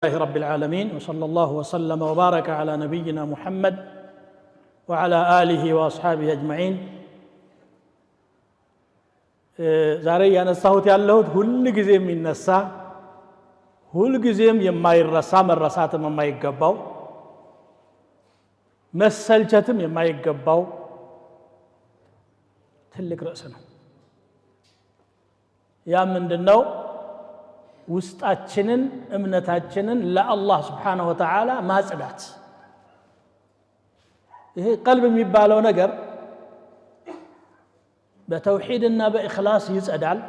لله رب العالمين وصلى الله وسلم وبارك على نبينا محمد وعلى آله وأصحابه أجمعين ዛሬ ያነሳሁት ያለሁት ሁሉ ጊዜም ይነሳ ሁሉ ጊዜም የማይረሳ መረሳትም የማይገባው መሰልቸትም የማይገባው ትልቅ ርዕስ ነው። ያ ምንድነው? ውስጣችንን እምነታችንን ለአላህ Subhanahu Wa Ta'ala ማጽዳት። ይሄ ቀልብ የሚባለው ነገር በተውሂድና በእኽላስ ይጸዳል።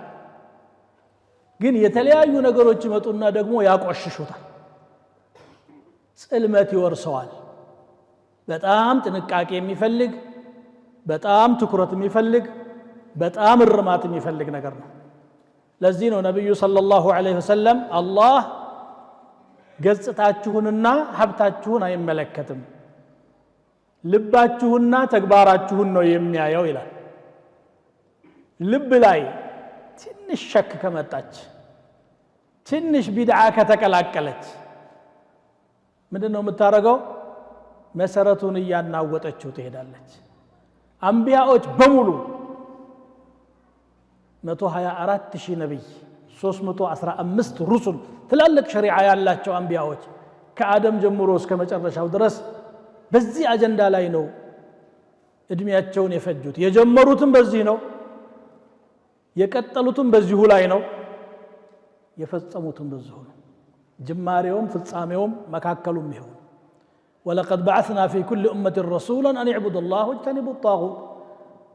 ግን የተለያዩ ነገሮች ይመጡና ደግሞ ያቆሽሹታል፣ ጽልመት ይወርሰዋል። በጣም ጥንቃቄ የሚፈልግ በጣም ትኩረት የሚፈልግ በጣም እርማት የሚፈልግ ነገር ነው። ለዚህ ነው ነብዩ ሰለላሁ ዐለይሂ ወሰለም አላህ ገጽታችሁንና ሀብታችሁን አይመለከትም ልባችሁንና ተግባራችሁን ነው የሚያየው ይላል። ልብ ላይ ትንሽ ሸክ ከመጣች ትንሽ ቢድዓ ከተቀላቀለች ምንድነው የምታረገው? መሰረቱን እያናወጠችው ትሄዳለች። አንቢያዎች በሙሉ 124000 ነብይ 315 ሩሱል ትላልቅ ሸሪዓ ያላቸው አንቢያዎች ከአደም ጀምሮ እስከ መጨረሻው ድረስ በዚህ አጀንዳ ላይ ነው እድሜያቸውን የፈጁት። የጀመሩትም በዚህ ነው፣ የቀጠሉትም በዚሁ ላይ ነው፣ የፈጸሙትም በዚሁ ነው። ጅማሬውም ፍጻሜውም መካከሉም ይሁን ولقد بعثنا في كل أمة رسولا أن يعبدوا الله واجتنبوا الطاغوت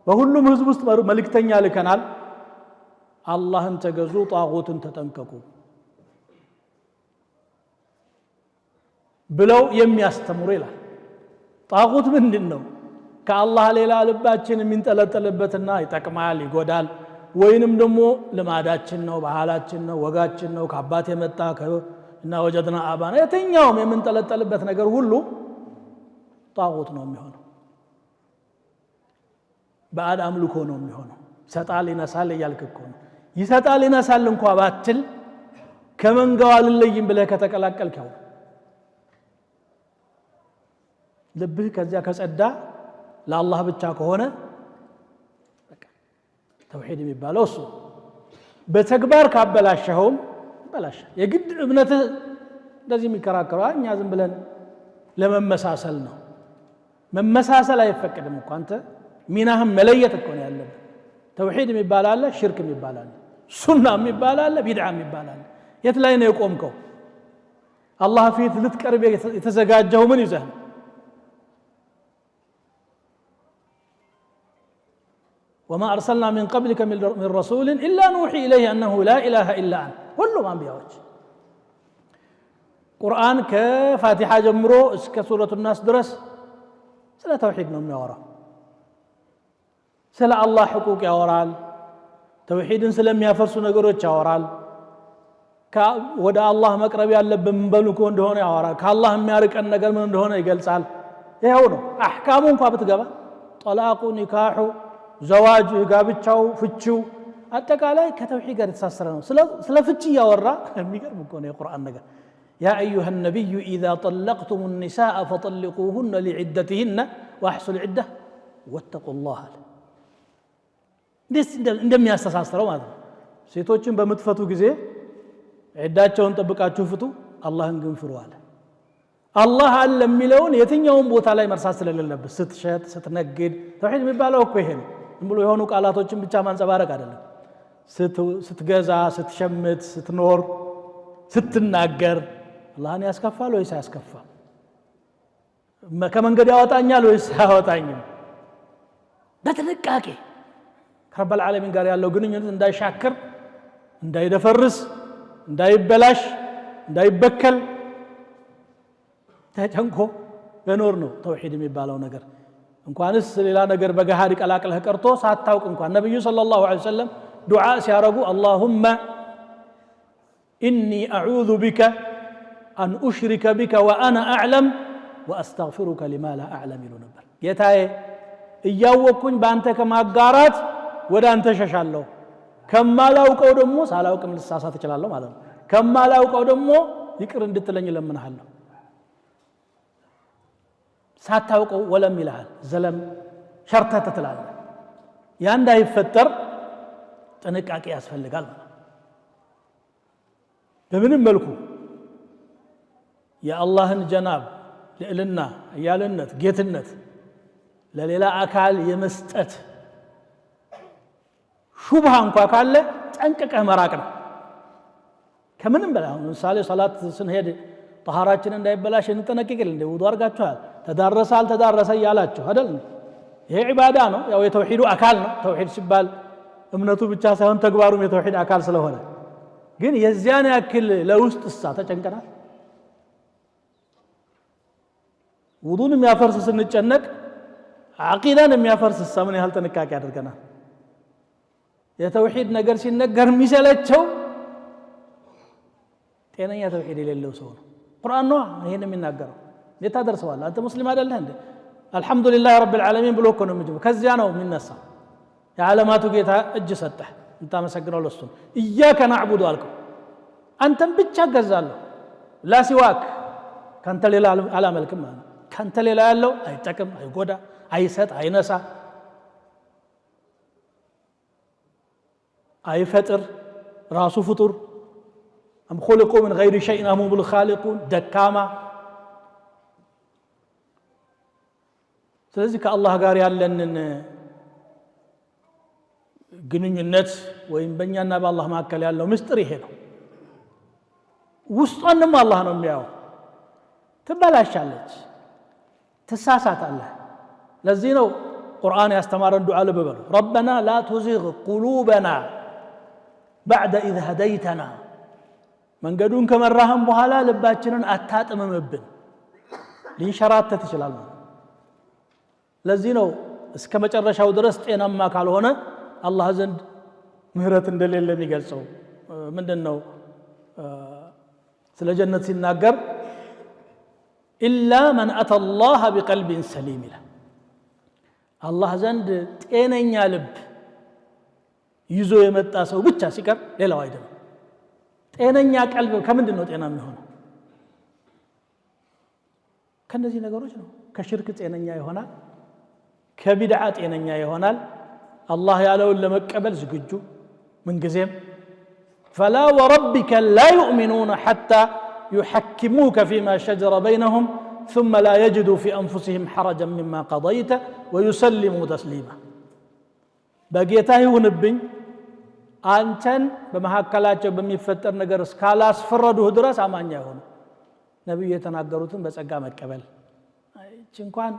በሁሉም ህዝብ ውስጥ መልእክተኛ ልከናል፣ አላህን ተገዙ ጣጉትን ተጠንቀቁ ብለው የሚያስተምሩ ይላል። ጣጉት ምንድነው? ከአላህ ሌላ ልባችን የሚንጠለጠልበትና ይጠቅማል ይጎዳል ወይንም ደግሞ ልማዳችን ነው ባህላችን ነው ወጋችን ነው ከአባት የመጣ እና ወጀድና አባና የትኛውም የምንጠለጠልበት ነገር ሁሉ ጣጉት ነው የሚሆነው። ባዕድ አምልኮ ነው የሚሆነው። ይሰጣል ይነሳል እያልክ እኮ ነው። ይሰጣል ይነሳል እንኳን ባትል ከመንጋው አልለይም ብለህ ከተቀላቀልክ ያው ልብህ ከዚያ ከጸዳ ለአላህ ብቻ ከሆነ ተውሂድ የሚባለው እሱ። በተግባር ካበላሸኸውም ይበላሻል። የግድ እምነትህ እንደዚህ የሚከራከረው እኛ ዝም ብለን ለመመሳሰል ነው። መመሳሰል አይፈቀድም እኮ። አንተ ሚናህም መለየት እኮ ነው ያለብህ። ተውሂድ የሚባል አለ፣ ሽርክ የሚባል አለ፣ ሱና የሚባል አለ፣ ቢድዓ የሚባል አለ። የት ላይ ነው የቆምከው? አላህ ፊት ልትቀርብ የተዘጋጀው ምን ይዘህ ነው? وما أرسلنا من قبلك من رسول إلا نوحي إليه أنه لا إله إلا أنا ሁሉም አንቢያዎች ቁርአን ከፋቲሃ ጀምሮ እስከ ሱረቱ الناس ድረስ ስለ ተውሂድ ነው የሚያወራው። ስለ አላህ ሕቁቅ ያወራል። ተውሂድን ስለሚያፈርሱ ነገሮች ያወራል። ወደ አላህ መቅረብ ያለብን በልኮ እንደሆነ ያወራል። ከአላህ የሚያርቀን ነገር ምን እንደሆነ ይገልጻል። ይሄው ነው አህካሙ እንኳን ብትገባ ጠላቁ ኒካሑ ዘዋጁ ጋብቻው ፍቺው አጠቃላይ ከተውሂድ ጋር የተሳሰረ ነው። ስለ ፍቺ ያወራ የሚገርም እኮ ነው የቁርአን ነገር። ያ አዩሃ النبي اذا طلقتم النساء فطلقوهن لعدتهن واحصوا العده واتقوا الله ደስ እንደሚያስተሳስረው ማለት ነው። ሴቶችን በምትፈቱ ጊዜ ዒዳቸውን ጠብቃችሁ ፍቱ፣ አላህን ግን ፍሩ አለ። አላህ አለ የሚለውን የትኛውም ቦታ ላይ መርሳት ስለሌለበት ስትሸጥ ስትነግድ ተውሂድ የሚባለው እኮ ይሄ ነው። ዝም ብሎ የሆኑ ቃላቶችን ብቻ ማንጸባረቅ አይደለም። ስትገዛ ስትሸምት ስትኖር ስትናገር አላህን ያስከፋል ወይስ አያስከፋም? ከመንገድ ያወጣኛል ወይስ አያወጣኝም? በጥንቃቄ ከረብል ዓለሚን ጋር ያለው ግንኙነት እንዳይሻክር እንዳይደፈርስ እንዳይበላሽ እንዳይበከል ተጨንቆ በኖር ነው ተውሂድ የሚባለው ነገር። እንኳንስ ሌላ ነገር በገሃድ ቀላቅለህ ቀርቶ ሳታውቅ እንኳን ነብዩ ሰለላሁ ዐለይሂ ወሰለም ዱዓ ሲያረጉ اللهم إني أعوذ بك أن أشرك بك وأنا أعلم وأستغفرك لما لا أعلم ይሉ ነበር። ጌታዬ እያወቅኩኝ በአንተ ከማጋራት ወደ አንተ ሸሻለሁ፣ ከማላውቀው ደግሞ ሳላውቅም ልሳሳት እችላለሁ ማለት ነው። ከማላውቀው ደግሞ ይቅር እንድትለኝ ለምንሃለሁ ሳታውቀው ወለም ይልሃል ዘለም ሸርተተ ትላለህ ያ እንዳይፈጠር ጥንቃቄ ያስፈልጋል በምንም መልኩ የአላህን ጀናብ ልዕልና ያለነት ጌትነት ለሌላ አካል የመስጠት ሹብሃ እንኳን ካለ ጠንቅቀህ መራቅ ነው ከምንም በላይ አሁን ምሳሌ ሶላት ስንሄድ طهارችን እንዳይበላሽ እንጠነቀቅል እንደ ውዱ አርጋችኋል ተዳረሳል ተዳረሰ ያላችሁ አይደል ይሄ ዒባዳ ነው ያው የተውሂዱ አካል ነው ተውሂድ ሲባል እምነቱ ብቻ ሳይሆን ተግባሩም የተውሂድ አካል ስለሆነ ግን የዚያን ያክል ለውስጥሳ ተጨንቀናል ውዱን የሚያፈርስ ስንጨነቅ አቂዳን የሚያፈርስሳ ምን ያህል ጥንቃቄ አድርገናል የተውሂድ ነገር ሲነገር የሚሰለቸው ጤነኛ ተውሂድ የሌለው ሰው ነው ቁርአን ነው ይሄን የሚናገረው ለታደርሰዋል አንተ ሙስሊም አይደለህ እንዴ አልহামዱሊላህ ረብል ዓለሚን ብሎ እኮ ነው የሚጀምረው ከዚያ ነው የሚነሳው የዓለማቱ ጌታ እጅ ሰጠህ እንታመሰግነው ለሱ ኢያከ ነዕቡዱ አልከው አንተም ብቻ ገዛለሁ ላ ሲዋክ ካንተ ሌላ አላመልክም ማለት ካንተ ሌላ ያለው አይጠቅም አይጎዳ አይሰጥ አይነሳ አይፈጥር ራሱ ፍጡር أم خلقوا من غير شيء أم هم الخالقون دكاما ስለዚህ ከአላህ ጋር ያለንን ግንኙነት ወይም በእኛና በአላህ መካከል ያለው ምስጢር ይሄ ነው ውስጧንም አላህ ነው የሚያው ትበላሻለች ትሳሳታለህ ለዚህ ነው ቁርአን ያስተማረን ዱዓ ለበበሉ ربنا لا تزغ قلوبنا بعد إذ هديتنا መንገዱን ከመራህም በኋላ ልባችንን አታጥምምብን ሊንሸራተት ይችላል ለዚህ ነው እስከ መጨረሻው ድረስ ጤናማ ካልሆነ አላህ ዘንድ ምህረት እንደሌለ የሚገልጸው ምንድነው ስለ ጀነት ሲናገር ኢላ መን አተ الله بقلب سليم ይላል አላህ ዘንድ ጤነኛ ልብ ይዞ የመጣ ሰው ብቻ ሲቀር ሌላው አይደለም ጤነኛ ቀልብ ከምንድነው ጤና የሚሆነው ከነዚህ ነገሮች ነው ከሽርክ ጤነኛ ይሆናል ከቢድዓ ጤነኛ ይሆናል አላህ ያለውን ለመቀበል ዝግጁ ምን ጊዜም فلا وربك لا يؤمنون حتى يحكموك فيما شجر بينهم ثم لا يجدوا في أنفسهم حرجا مما قضيت ويسلموا تسليما بقيته ونبين አንተን በመሐከላቸው በሚፈጠር ነገር እስካላስ ፈረዱህ ድረስ አማኛ ይሆኑ ነብዩ የተናገሩትን በጸጋ መቀበል እቺ እንኳን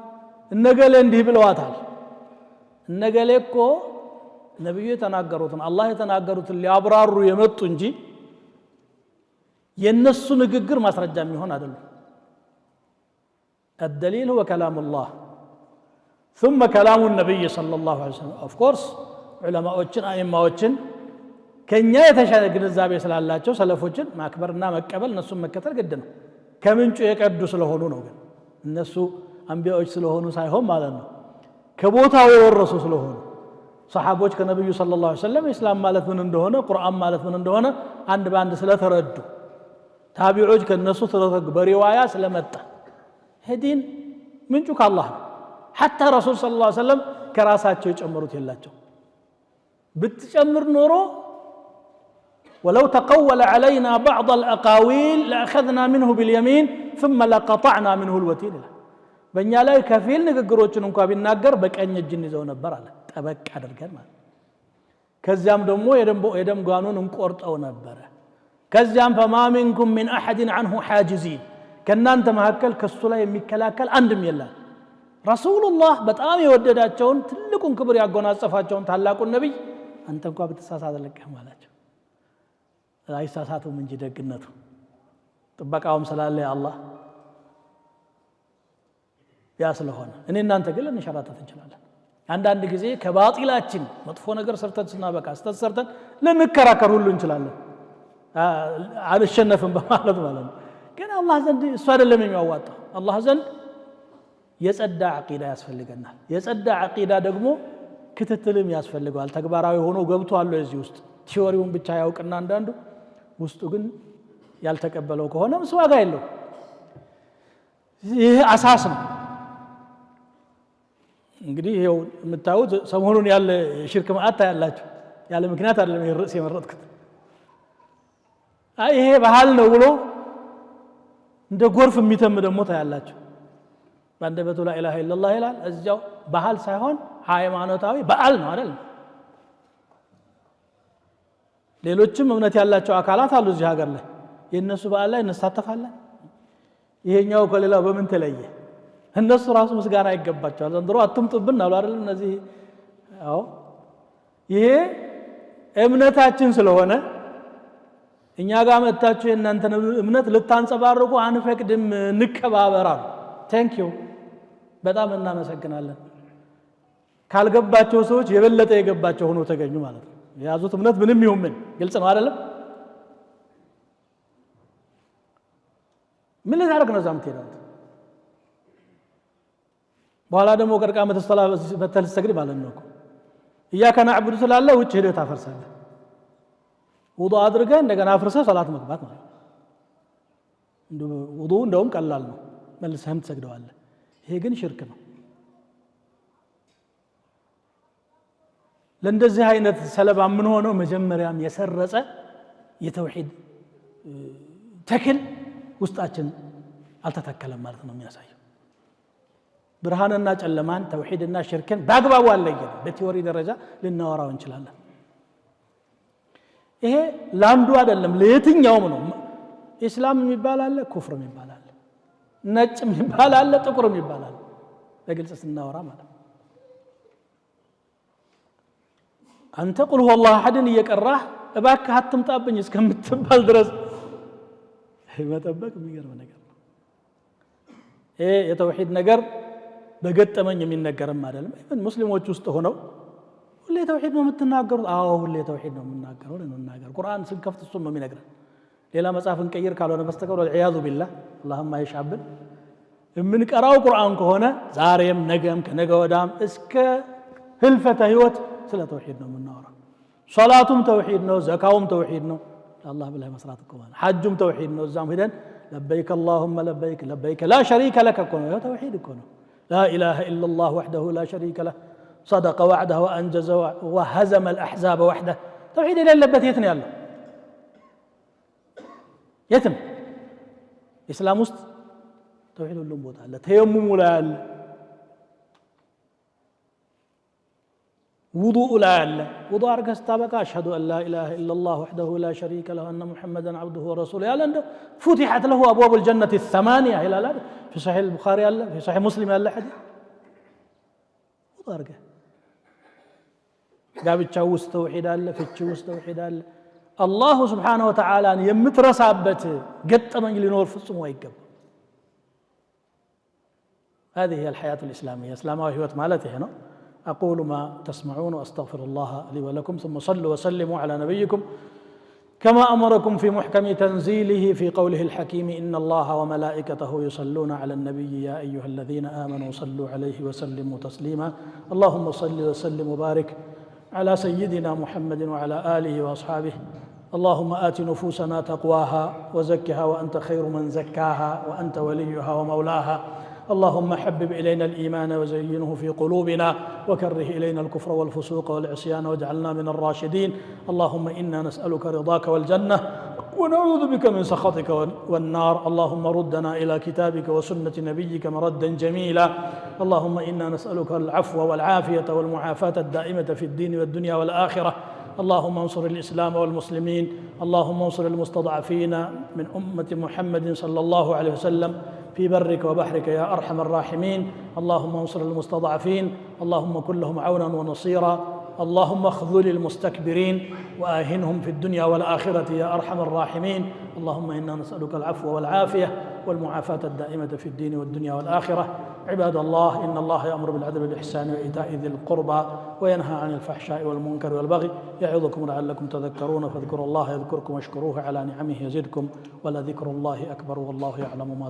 እነገለ እንዲህ ብለዋታል እነገለ እኮ ነብዩ የተናገሩትን አላህ የተናገሩትን ሊያብራሩ የመጡ እንጂ የነሱ ንግግር ማስረጃ የሚሆን አይደለም الدليل هو كلام الله ثم كلام النبي صلى الله عليه وسلم of course ዑለማዎችን አይማዎችን ከኛ የተሻለ ግንዛቤ ስላላቸው ሰለፎችን ማክበርና መቀበል እነሱን መከተል ግድ ነው ከምንጩ የቀዱ ስለሆኑ ነው ግን እነሱ አንቢያዎች ስለሆኑ ሳይሆን ማለት ነው ከቦታው የወረሱ ስለሆኑ ሰሃቦች ከነብዩ ሰለላሁ ዐለይሂ ወሰለም እስላም ማለት ምን እንደሆነ ቁርአን ማለት ምን እንደሆነ አንድ ባንድ ስለተረዱ ታቢዖች ከነሱ ስለተረዱ በሪዋያ ስለመጣ ሄዲን ምንጩ ከአላህ حتى رسول صلى الله عليه وسلم ከራሳቸው የጨመሩት የላቸው ብትጨምር ኖሮ ولو تقول علينا بعض الأقاويل لأخذنا منه باليمين ثم لقطعنا منه الوتين በእኛ ላይ ከፊል ንግግሮችን እንኳን ቢናገር በቀኝ እጅ ይዘው ነበር አለ ጠበቅ አድርገን ማለት ከዚያም ደግሞ የደም ጓኑን እንቆርጠው ነበር ከዚያም فما منكم من أحد عنه حاجزين ከናንተ መሐከል ከሱ ላይ የሚከላከል አንድም የለም ረሱላህ በጣም የወደዳቸውን ትልቁን ክብር ያጎናጸፋቸውን ታላቁን ነብይ አንተ እንኳን በተሳሳተ ለቀህ ማላቸው አይሳሳቱም እንጂ ደግነቱ ጥበቃውም ስላለ አላህ ያ ስለሆነ እኔ እናንተ ግን እንሸራተት እንችላለን አንዳንድ ጊዜ ከባጢላችን መጥፎ ነገር ሰርተን ስናበቃ ስተሰርተን ለንከራከር ሁሉ እንችላለን አልሸነፍም በማለት ማለት ነው ግን አላህ ዘንድ እሱ አይደለም የሚያዋጣው አላህ ዘንድ የጸዳ አቂዳ ያስፈልገናል የጸዳ አቂዳ ደግሞ ክትትልም ያስፈልጋል ተግባራዊ ሆኖ ገብቷል እዚህ ውስጥ ቲዮሪውን ብቻ ያውቅና አንዳንዱ ውስጡ ግን ያልተቀበለው ከሆነ ምንም ዋጋ የለው ይሄ አሳስ ነው እንግዲህ ይሄው የምታዩት ሰሞኑን ያለ ሽርክ ማአታ ያላችሁ ያለ ምክንያት አይደለም ይርስ የመረጥኩት ይሄ ባህል ነው ብሎ እንደ ጎርፍ የሚተም ደግሞ ታያላችሁ ባንደበቱ ላ ኢላሃ ኢላላህ ይላል እዚያው ባህል ሳይሆን ሃይማኖታዊ በዓል ነው አይደል ሌሎችም እምነት ያላቸው አካላት አሉ እዚህ ሀገር ላይ የነሱ በዓል ላይ እንሳተፋለን ይሄኛው ከሌላው በምን ተለየ እነሱ ራሱ ምስጋና ይገባቸዋል ዘንድሮ አትምጡብን አሉ አይደል እነዚህ አዎ ይሄ እምነታችን ስለሆነ እኛ ጋር መጣችሁ የእናንተን እምነት ልታንጸባርቁ አንፈቅድም ንከባበራል ቴንክ ዩ በጣም እናመሰግናለን ካልገባቸው ሰዎች የበለጠ የገባቸው ሆኖ ተገኙ ማለት ነው የያዙት እምነት ምንም ይሁን ምን ግልጽ ነው አይደለም ምን ልታደርግ ነው ዛም ትሄዳለህ በኋላ ደግሞ ቀርቃ መተስተላ በተልሰግድ ማለት ነው ኢያከ ነዕቡዱ ስላለ ውጭ ሄደህ ታፈርሳለህ ውዱእ አድርገህ እንደገና አፍርሰህ ሰላት መግባት ማለት ነው ውዱእ እንደውም ቀላል ነው መልሰህም ትሰግደዋለህ ይሄ ግን ሽርክ ነው ለእንደዚህ አይነት ሰለባ ምን ሆነው መጀመሪያም የሰረጸ የተውሂድ ተክል ውስጣችን አልተተከለም ማለት ነው የሚያሳየው ብርሃንና ጨለማን ተውሂድና ሽርክን በአግባቡ አለየን በቲዮሪ ደረጃ ልናወራው እንችላለን ይሄ ላንዱ አይደለም ለየትኛውም ነው እስላም የሚባል አለ ኩፍር የሚባል አለ ነጭ የሚባል አለ ጥቁር የሚባል አለ በግልጽ ስናወራ ማለት አንተ ቁል ሁወ አላሁ አሐድን እየቀራህ እባክህ አትምጣብኝ እስከምትባል ድረስ መጠበቅ የሚገርም ነገር ነው ይሄ የተውሂድ ነገር በገጠመኝ የሚነገርም አይደለም ኢቭን ሙስሊሞች ውስጥ ሆነው ሁሌ ተውሂድ ነው የምትናገሩት አዎ ሁሌ ተውሂድ ነው የምናገረው ለምናገር ቁርአን ስንከፍት እሱን ነው የሚነግረን ሌላ መጽሐፍ እንቀይር ካልሆነ በስተቀር ወልዒያዙ ቢላህ اللهم አይሻብን የምንቀራው ቁርአን ከሆነ ዛሬም ነገም ከነገ ወዳም እስከ ህልፈተ ህይወት ስለ ተውሂድ ነው የምናወራው ሶላቱም ተውሂድ ነው ዘካውም ተውሂድ ነው الله بالله مسرات القرآن حجم توحيد نوزام هدن لبيك اللهم لبيك لبيك لا شريك لك كونه يا توحيد كونه لا إله إلا الله وحده لا شريك له صدق وعده وأنجز وهزم الأحزاب وحده توحيد إلى اللبت يتني الله يتم إسلام مست توحيد اللمبوت الله تيمم ولا وضوء لا وضوء أرجع استابك أشهد أن لا إله إلا الله وحده لا شريك له أن محمدا عبده ورسوله يا لند فتحت له أبواب الجنة الثمانية إلى لا في صحيح البخاري الله في صحيح مسلم الله حديث وضوء أرجع قابل تشوس توحيد الله في تشوس توحيد الله سبحانه وتعالى يمترس عبته قد من لنور في السماء يقب هذه هي الحياة الإسلامية إسلامها هي مالته هنا أقول ما تسمعون وأستغفر الله لي ولكم ثم صلوا وسلموا على نبيكم كما أمركم في محكم تنزيله في قوله الحكيم إن الله وملائكته يصلون على النبي يا أيها الذين آمنوا صلوا عليه وسلموا تسليما اللهم صل وسلم وبارك على سيدنا محمد وعلى آله وأصحابه اللهم آت نفوسنا تقواها وزكها وأنت خير من زكاها وأنت وليها ومولاها اللهم حبب إلينا الإيمان وزينه في قلوبنا وكره إلينا الكفر والفسوق والعصيان واجعلنا من الراشدين اللهم إنا نسألك رضاك والجنة ونعوذ بك من سخطك والنار اللهم ردنا إلى كتابك وسنة نبيك مردا جميلا اللهم إنا نسألك العفو والعافية والمعافاة الدائمة في الدين والدنيا والآخرة اللهم انصر الإسلام والمسلمين اللهم انصر المستضعفين من أمة محمد صلى الله عليه وسلم في برك وبحرك يا أرحم الراحمين اللهم انصر المستضعفين اللهم كن لهم عونا ونصيرا اللهم اخذل المستكبرين وآهنهم في الدنيا والآخرة يا أرحم الراحمين اللهم إنا نسألك العفو والعافية والمعافاة الدائمة في الدين والدنيا والآخرة عباد الله إن الله يأمر بالعدل والإحسان وإيتاء ذي القربى وينهى عن الفحشاء والمنكر والبغي يعظكم لعلكم تذكرون فاذكروا الله يذكركم واشكروه على نعمه يزدكم ولذكر الله أكبر والله يعلم ما